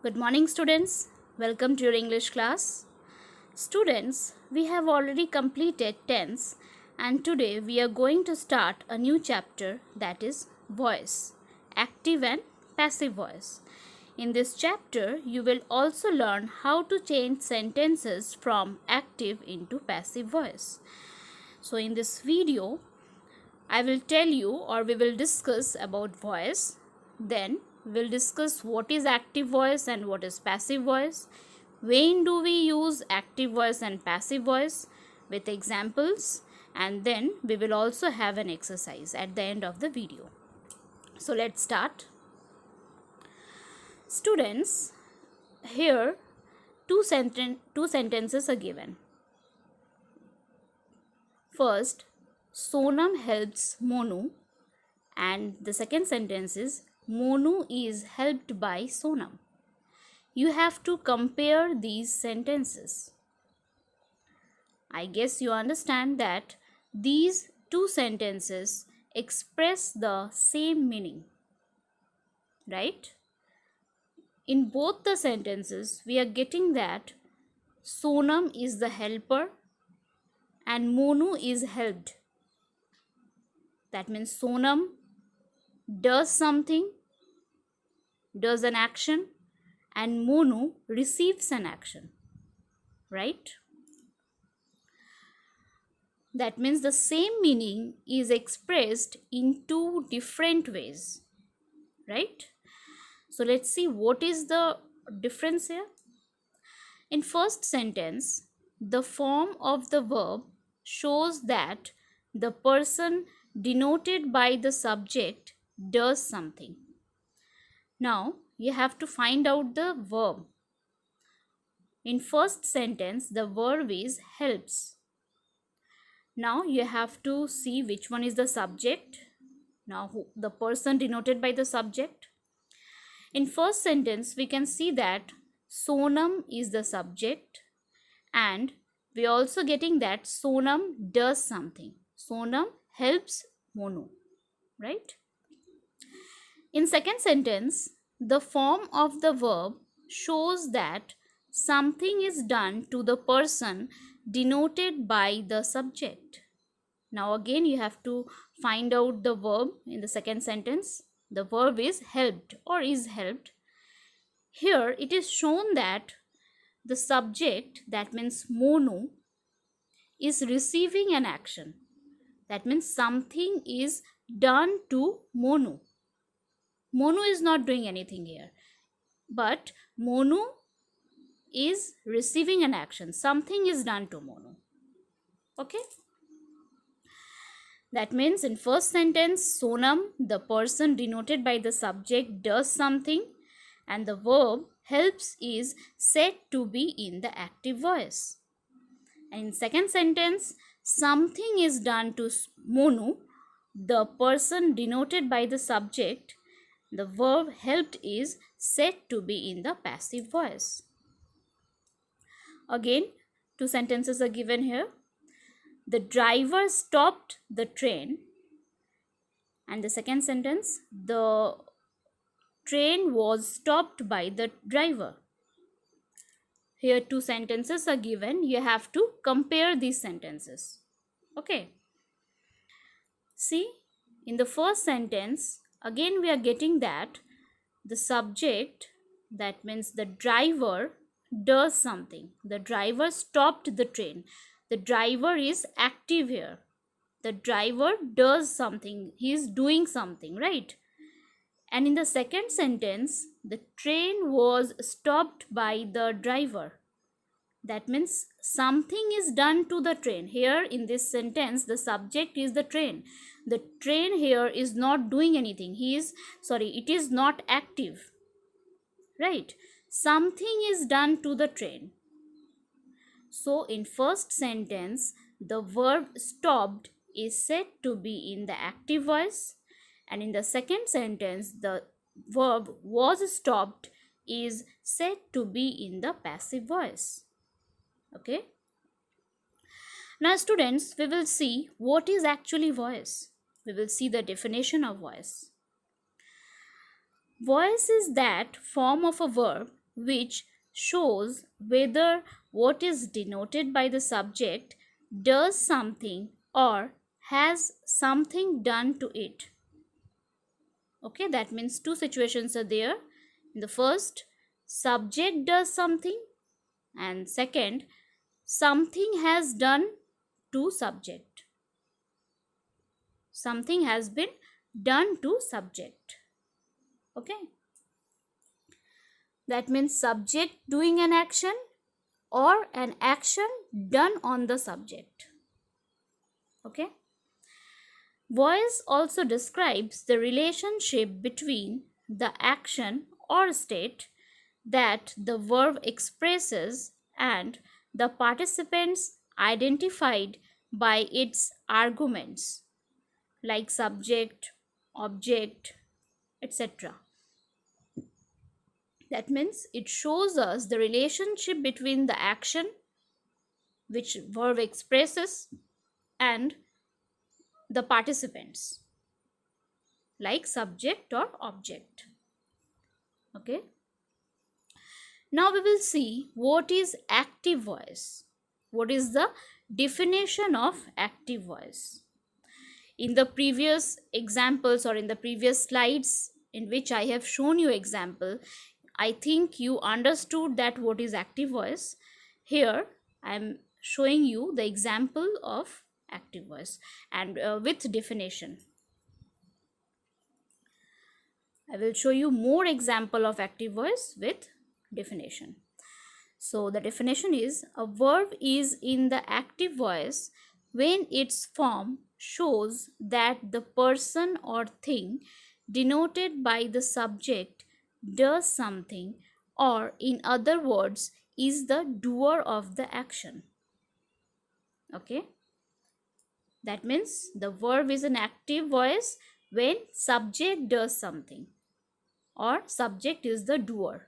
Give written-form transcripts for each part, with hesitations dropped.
Good morning, students. Welcome to your English class. Students, we have already completed tense, and today we are going to start a new chapter, that is voice, active and passive voice. In this chapter, you will also learn how to change sentences from active into passive voice. So in this video, I will tell you, or we will discuss about voice. Then we'll discuss what is active voice and what is passive voice. When do we use active voice and passive voice with examples, and then we will also have an exercise at the end of the video. So let's start. Students, here two sentences are given. First, Sonam helps Monu, and the second sentence is Monu is helped by Sonam. You have to compare these sentences. I guess you understand that these two sentences express the same meaning, right? In both the sentences, we are getting that Sonam is the helper and Monu is helped. That means Sonam does something, does an action, and Monu receives an action, right? That means the same meaning is expressed in two different ways, right? So let's see what is the difference here. In first sentence, the form of the verb shows that the person denoted by the subject does something. Now you have to find out the verb. In first sentence, the verb is helps. Now you have to see which one is the subject. Now the person denoted by the subject. In first sentence, we can see that Sonam is the subject, and we are also getting that Sonam does something. Sonam helps Monu, right? In second sentence, the form of the verb shows that something is done to the person denoted by the subject. Now again you have to find out the verb in the second sentence. The verb is helped or is helped. Here it is shown that the subject, that means Monu, is receiving an action. That means something is done to Monu. Monu is not doing anything here, but Monu is receiving an action. Something is done to Monu. Okay? That means in first sentence, Sonam, the person denoted by the subject, does something, and the verb helps is said to be in the active voice. And in second sentence, something is done to Monu, the person denoted by the subject. The verb helped is said to be in the passive voice. Again, two sentences are given here. The driver stopped the train, and the second sentence, the train was stopped by the driver. Here two sentences are given. You have to compare these sentences. Okay. See, in the first sentence, again we are getting that the subject, that means the driver, does something. The driver stopped the train. The driver is active here. The driver does something. He is doing something, right? And in the second sentence, the train was stopped by the driver. That means something is done to the train. Here in this sentence, the subject is the train. The train here is not doing anything. It is not active. Right? Something is done to the train. So in first sentence, the verb stopped is said to be in the active voice, and in the second sentence, the verb was stopped is said to be in the passive voice. Okay. Now students, we will see what is actually voice. We will see the definition of voice. Voice is that form of a verb which shows whether what is denoted by the subject does something or has something done to it. Okay, that means two situations are there. In the first, subject does something, and second, something has done to subject. Something has been done to subject. Okay, that means subject doing an action or an action done on the subject. Okay, voice also describes the relationship between the action or state that the verb expresses and the participants identified by its arguments like subject, object, etc. That means it shows us the relationship between the action which verb expresses and the participants like subject or object. Okay. Now we will see what is active voice. What is the definition of active voice? In the previous examples or in the previous slides in which I have shown you example, I think you understood that what is active voice. Here I am showing you the example of active voice and with definition. I will show you more example of active voice with definition. So the definition is a verb is in the active voice when its form shows that the person or thing denoted by the subject does something, or in other words is the doer of the action. Okay, that means the verb is an active voice when subject does something or subject is the doer.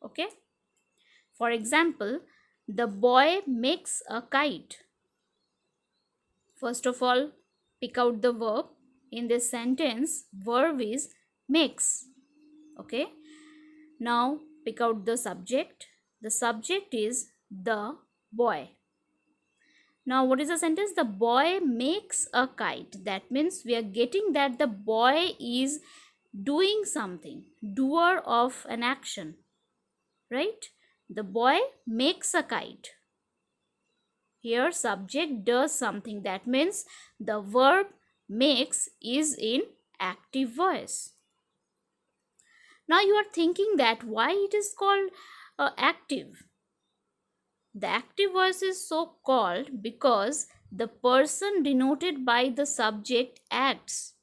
Okay, for example, the boy makes a kite. First of all, pick out the verb. In this sentence, verb is makes. Okay, now pick out the subject. The subject is the boy. Now what is the sentence? The boy makes a kite. That means we are getting that the boy is doing something, doer of an action, right? The boy makes a kite. Here subject does something. That means the verb makes is in active voice. Now you are thinking that why it is called active. The active voice is so called because the person denoted by the subject acts,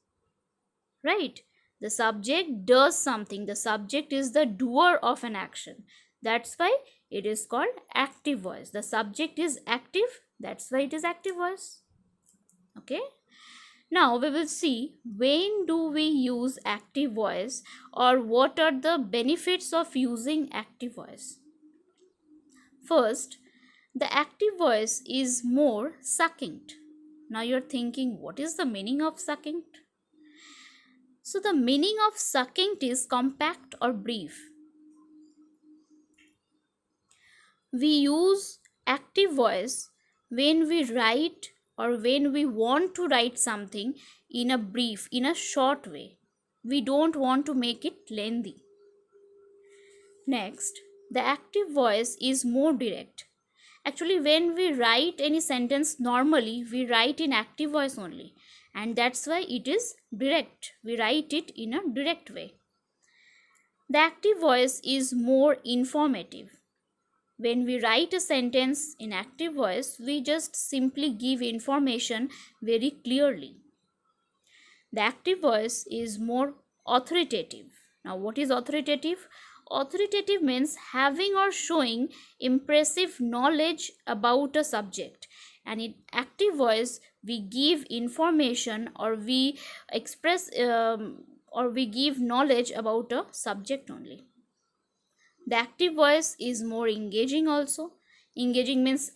right? The subject does something. The subject is the doer of an action. That's why it is called active voice. The subject is active. That's why it is active voice. Okay. Now we will see when do we use active voice or what are the benefits of using active voice. First, the active voice is more succinct. Now you're thinking, what is the meaning of succinct? So the meaning of succinct is compact or brief. We use active voice when we write or when we want to write something in a brief, in a short way. We don't want to make it lengthy. Next, the active voice is more direct. Actually, when we write any sentence normally, we write in active voice only, and that's why it is direct. We write it in a direct way. The active voice is more informative. When we write a sentence in active voice, we just simply give information very clearly. The active voice is more authoritative. Now, what is authoritative? Authoritative means having or showing impressive knowledge about a subject. And in active voice, we give information or we express or we give knowledge about a subject only. The active voice is more engaging also. Engaging means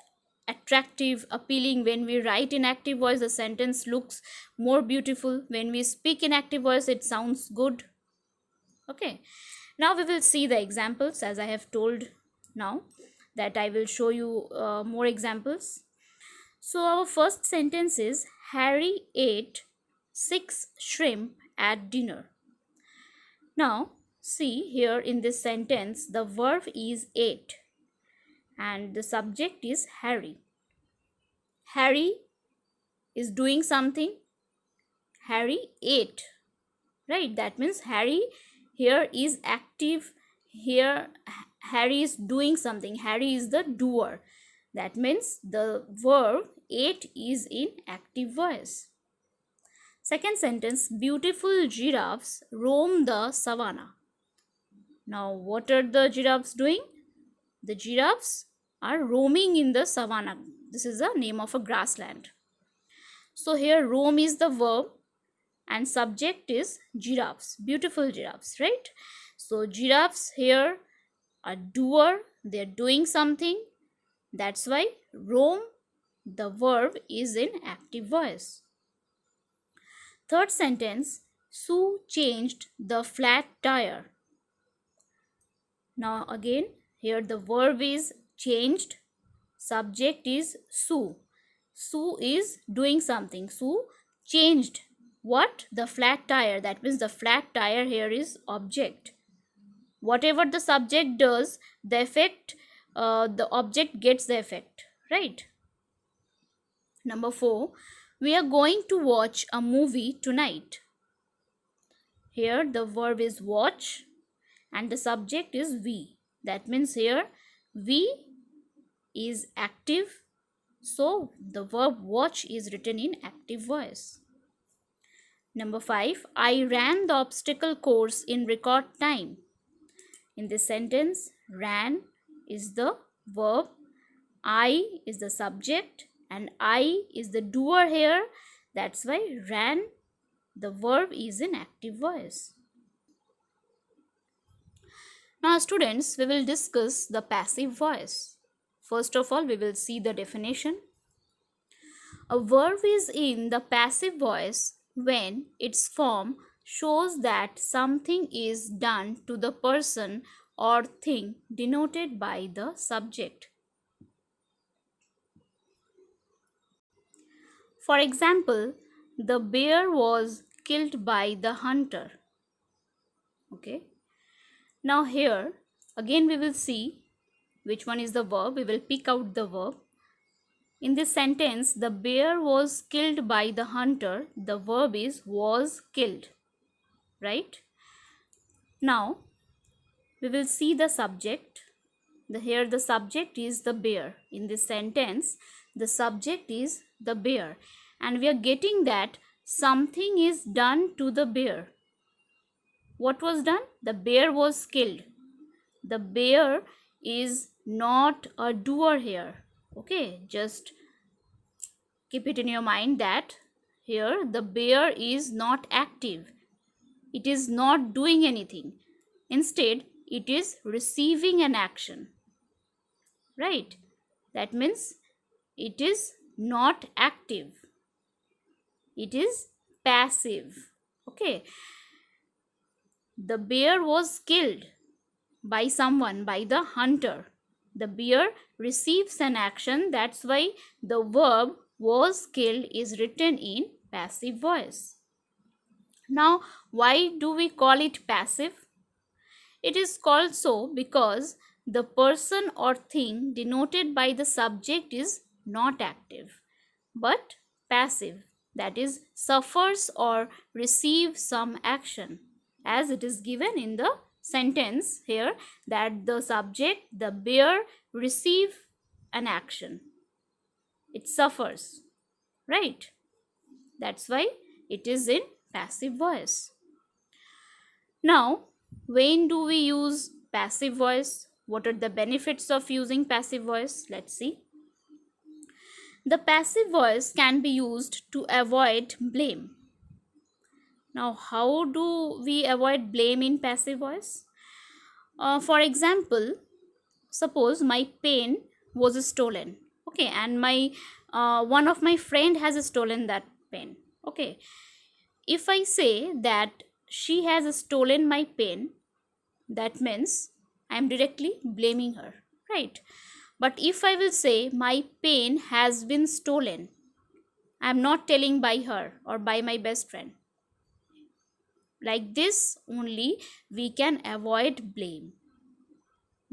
attractive, appealing. When we write in active voice, the sentence looks more beautiful. When we speak in active voice, it sounds good. Okay. Now we will see the examples, as I have told now that I will show you more examples. So our first sentence is Harry ate 6 shrimp at dinner. Now see here in this sentence the verb is ate and the subject is Harry. Harry is doing something. Harry ate, right? That means Harry here is active. Here Harry is doing something. Harry is the doer. That means the verb ate is in active voice. Second sentence, beautiful giraffes roam the savannah. Now what are the giraffes doing? The giraffes are roaming in the savannah. This is the name of a grassland. So here roam is the verb and subject is giraffes, beautiful giraffes, right? So giraffes here are doer, they're doing something. That's why roam, the verb is in active voice. Third sentence, Sue changed the flat tire. Now again here the verb is changed, subject is Sue. Sue is doing something. Sue changed what? The flat tire. That means the flat tire here is object. Whatever the subject does, the effect, the object gets the effect, right? Number 4, we are going to watch a movie tonight. Here the verb is watch and the subject is we. That means here we is active. So the verb watch is written in active voice. Number 5, I ran the obstacle course in record time. In this sentence, ran is the verb, I is the subject, and I is the doer here. That's why ran, the verb is in active voice. Now students, we will discuss the passive voice. First of all, we will see the definition. A verb is in the passive voice when its form shows that something is done to the person or thing denoted by the subject. For example, the bear was killed by the hunter. Okay. Now here again we will see which one is the verb. We will pick out the verb. In this sentence, the bear was killed by the hunter. The verb is was killed, right? Now we will see the subject. Here the subject is the bear. In this sentence, the subject is the bear. And we are getting that something is done to the bear. What was done? The bear was killed. The bear is not a doer here. Okay, just keep it in your mind that here the bear is not active. It is not doing anything. Instead, it is receiving an action. Right? That means it is not active. It is passive. Okay. The bear was killed by someone, by the hunter. The bear receives an action. That's why the verb was killed is written in passive voice. Now, why do we call it passive? It is called so because the person or thing denoted by the subject is not active but passive, that is, suffers or receives some action, as it is given in the sentence here that the subject, the bear, receive an action. It suffers, right? That's why it is in passive voice. Now, when do we use passive voice? What are the benefits of using passive voice? Let's see. The passive voice can be used to avoid blame. Now, how do we avoid blame in passive voice? For example, suppose my pen was stolen. Okay, and my one of my friend has stolen that pen. Okay, if I say that she has stolen my pen, That means I am directly blaming her, right? But if I will say my pen has been stolen, I am not telling by her or by my best friend. Like this only we can avoid blame.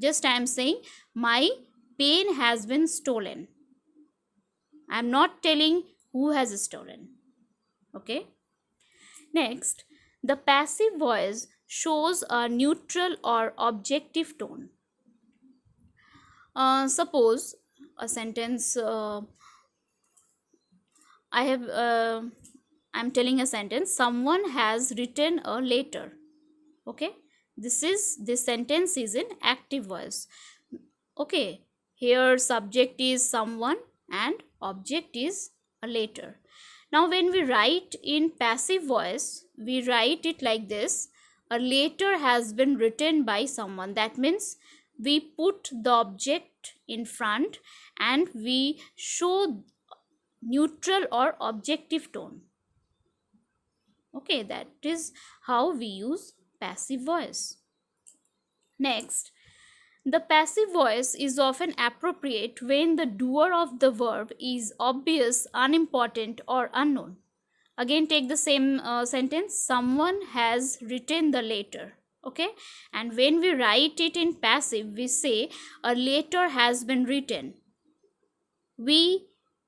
Just I am saying my pen has been stolen. I am not telling who has stolen. Okay. Next, the passive voice shows a neutral or objective tone. Suppose a sentence. I have. I'm telling a sentence. Someone has written a letter. Okay. This sentence is in active voice. Okay. Here subject is someone and object is a letter. Now, when we write in passive voice, we write it like this: a letter has been written by someone. That means we put the object in front and we show neutral or objective tone. Okay, that is how we use passive voice. Next, the passive voice is often appropriate when the doer of the verb is obvious, unimportant, or unknown. Again, take the same sentence: someone has written the letter. Okay, and when we write it in passive, we say a letter has been written. We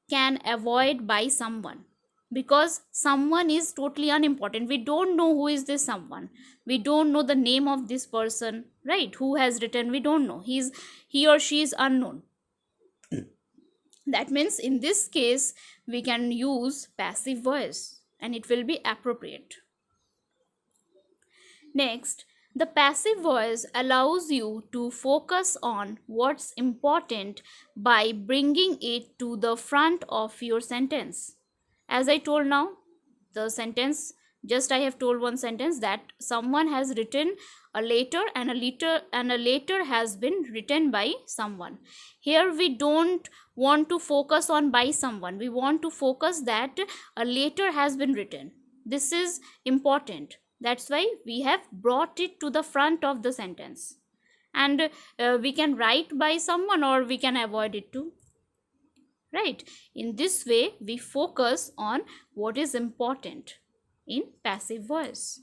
can avoid by someone because someone is totally unimportant. We don't know who is this someone. We don't know the name of this person, right? Who has written, we don't know. He or she is unknown. That means in this case we can use passive voice and it will be appropriate. Next, the passive voice allows you to focus on what's important by bringing it to the front of your sentence. As I told now, the sentence, just I have told one sentence that someone has written a letter and a letter has been written by someone. Here we don't want to focus on by someone. We want to focus that a letter has been written. This is important. That's why we have brought it to the front of the sentence. And we can write by someone or we can avoid it too. Right? In this way, we focus on what is important in passive voice.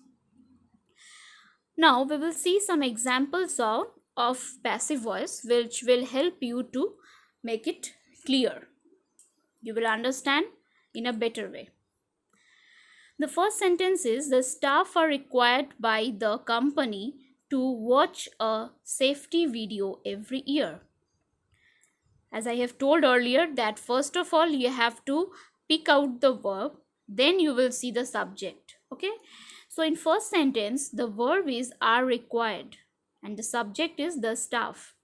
Now, we will see some examples of passive voice which will help you to make it clear. You will understand in a better way. The first sentence is: the staff are required by the company to watch a safety video every year. As I have told earlier, that first of all you have to pick out the verb, then you will see the subject. Okay, so in first sentence the verb is are required and the subject is the staff.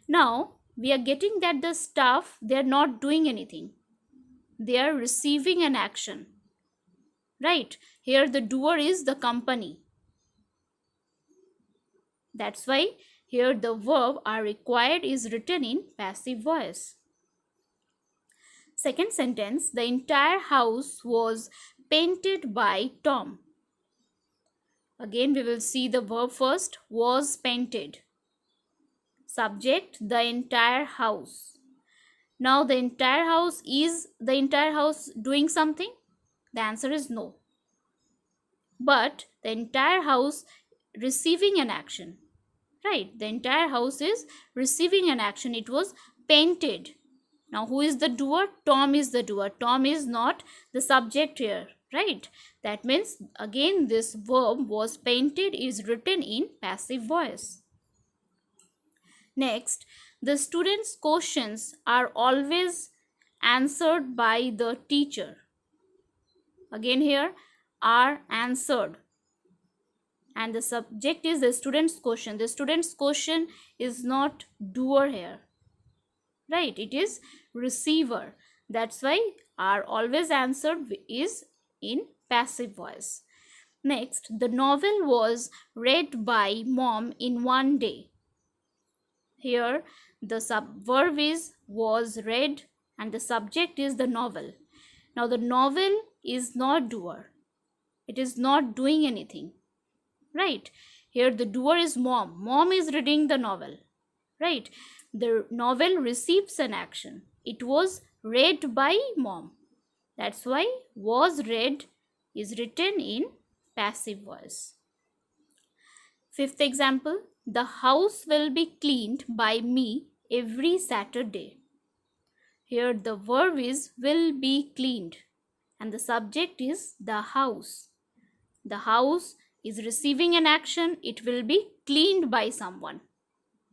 Now we are getting that the staff, they are not doing anything, they are receiving an action, right? Here the doer is the company. That's why here the verb are required is written in passive voice. Second sentence: the entire house was painted by Tom. Again we will see the verb first, was painted. Subject: the entire house. Now the entire house, is the entire house doing something? The answer is no. But the entire house receiving an action. Right, the entire house is receiving an action. It was painted. Now who is the doer? Tom is the doer. Tom is not the subject here, right? That means again this verb was painted is written in passive voice. Next, the students' questions are always answered by the teacher. Again here are answered. And the subject is the student's question. The student's question is not doer here, right? It is receiver. That's why are always answered is in passive voice. Next, the novel was read by mom in one day. Here the verb is was read and the subject is the novel. Now the novel is not doer. It is not doing anything. Right, Here the doer is mom. Mom is reading the novel, right? The novel receives an action. It was read by mom. That's why was read is written in passive voice. Fifth example, the house will be cleaned by me every Saturday. Here the verb is will be cleaned and the subject is the house. The house is receiving an action, it will be cleaned by someone.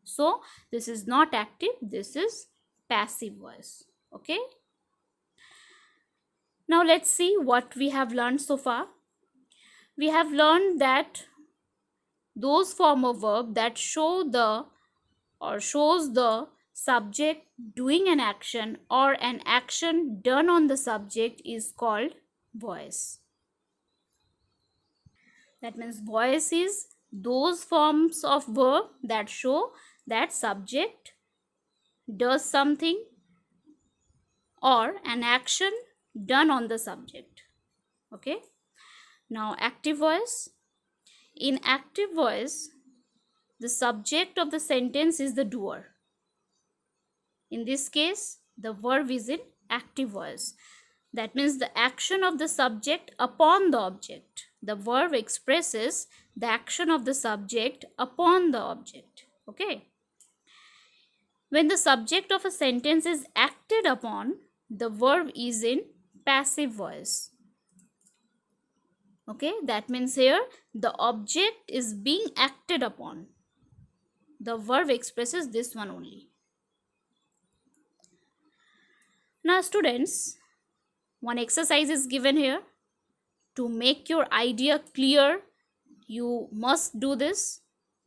So this is not active, this is passive voice. Okay. Now let's see what we have learned so far. We have learned that those form of verb that show the or shows the subject doing an action or an action done on the subject is called voice. That means voice is those forms of verb that show that subject does something or an action done on the subject. Okay. Now active voice. In active voice, the subject of the sentence is the doer. In this case, the verb is in active voice. That means the action of the subject upon the object. The verb expresses the action of the subject upon the object. Okay. When the subject of a sentence is acted upon, the verb is in passive voice. Okay, that means here the object is being acted upon. The verb expresses this one only. Now students, one exercise is given here. To make your idea clear, you must do this.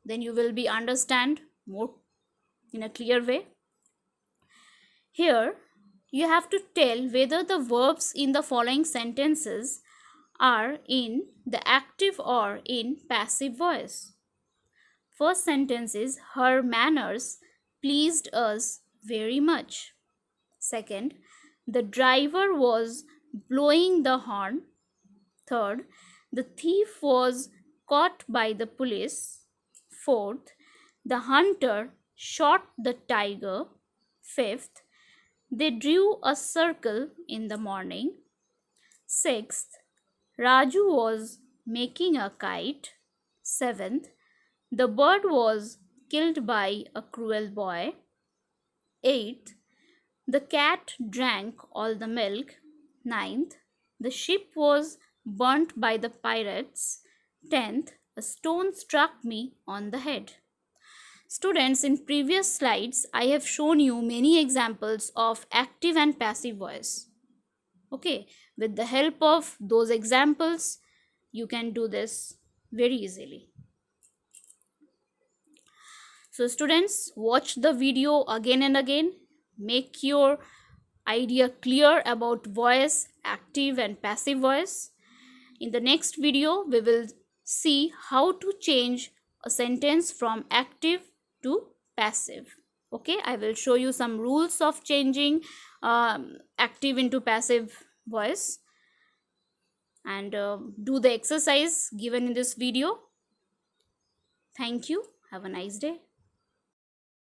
Then you will be understand more in a clear way. Here, you have to tell whether the verbs in the following sentences are in the active or in passive voice. First sentence is, her manners pleased us very much. Second, the driver was blowing the horn. Third, the thief was caught by the police. Fourth, the hunter shot the tiger. Fifth, they drew a circle in the morning. Sixth, Raju was making a kite. Seventh, the bird was killed by a cruel boy. Eighth, the cat drank all the milk. Ninth, the ship was burnt by the pirates. 10th, a stone struck me on the head. Students, in previous slides, I have shown you many examples of active and passive voice. Okay, with the help of those examples, you can do this very easily. So students, watch the video again and again. Make your idea clear about voice, active and passive voice. In the next video, we will see how to change a sentence from active to passive. Okay, I will show you some rules of changing active into passive voice and do the exercise given in this video. Thank you. Have a nice day.